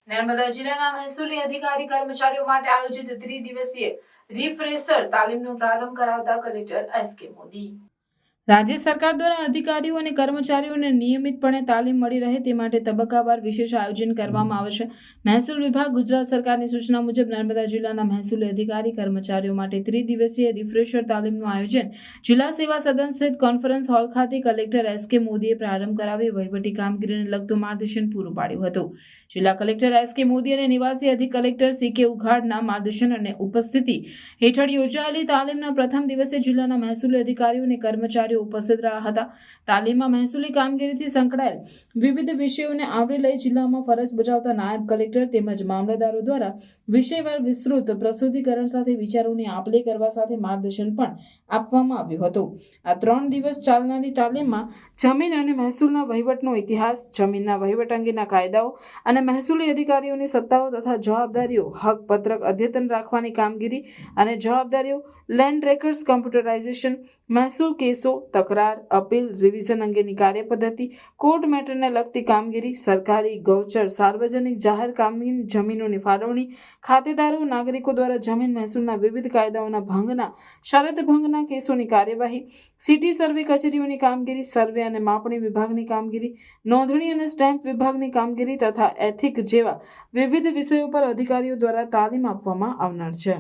નર્મદા જિલ્લાના મહેસૂલી અધિકારી કર્મચારીઓ માટે આયોજિત ત્રિદિવસીય રિફ્રેશર તાલીમનો પ્રારંભ કરાવતા કલેક્ટર એસ.કે. મોદી. રાજ્ય સરકાર દ્વારા અધિકારીઓ અને કર્મચારીઓને નિયમિતપણે તાલીમ મળી રહે તે માટે તબક્કાવાર વિશેષ આયોજન કરવામાં આવશે. મહેસૂલ વિભાગ ગુજરાત સરકારની સૂચના મુજબ નર્મદા જિલ્લાના મહેસૂલી અધિકારી કર્મચારીઓ માટે ત્રિદિવસીય રિફ્રેશર તાલીમનું આયોજન જિલ્લા સેવા સદન સ્થિત કોન્ફરન્સ હોલ ખાતે કલેક્ટર એસ.કે. મોદીએ પ્રારંભ કરાવી વહીવટી કામગીરીને લગતું માર્ગદર્શન પૂરું પાડ્યું હતું. જિલ્લા કલેક્ટર એસ.કે. મોદી અને નિવાસી અધિક કલેક્ટર સી.કે. ઉઘાડના માર્ગદર્શન અને ઉપસ્થિતિ હેઠળ યોજાયેલી તાલીમના પ્રથમ દિવસે જિલ્લાના મહેસૂલી અધિકારીઓ અને કર્મચારીઓ ઉપસ્થિત રહ્યા હતા. તાલીમમાં મહેસૂલી કામગીરીથી સંકળાયેલ વિવિધ વિષયોને આવરી લઈ જિલ્લામાં ફરજ બજાવતા નાયબ કલેક્ટર તેમજ મામલતદારો દ્વારા વિષયવાર વિસ્તૃત પ્રસ્તુતિકરણ સાથે વિચારોની આપ-લે કરવા સાથે માર્ગદર્શન પણ આપવામાં આવ્યું હતું. આ 3 દિવસ ચાલનારી તાલીમમાં જમીન અને મહેસૂલના વહીવટનો ઇતિહાસ, જમીનના વહીવટ અંગેના કાયદાઓ અને મહેસૂલી અધિકારીઓની સત્તાઓ તથા જવાબદારીઓ, હક પત્રક અદ્યતન રાખવાની કામગીરી અને જવાબદારીઓ, લેન્ડ રેકર્ડ્સ કમ્પ્યુટરાઇઝેશન, મહેસૂલ કેસો, તકરાર, અપીલ, રિવિઝન અંગેની કાર્યપદ્ધતિ, કોર્ટ મેટરને લગતી કામગીરી, સરકારી, ગૌચર, સાર્વજનિક જાહેર જમીનોની ફાળવણી, ખાતેદારો, નાગરિકો દ્વારા જમીન મહેસૂલના વિવિધ કાયદાઓના ભંગના, શરત ભંગના કેસોની કાર્યવાહી, સિટી સર્વે કચેરીઓની કામગીરી, સર્વે અને માપણી વિભાગની કામગીરી, નોંધણી અને સ્ટેમ્પ વિભાગની કામગીરી તથા એથિક જેવા વિવિધ વિષયો પર અધિકારીઓ દ્વારા તાલીમ આપવામાં આવનાર છે.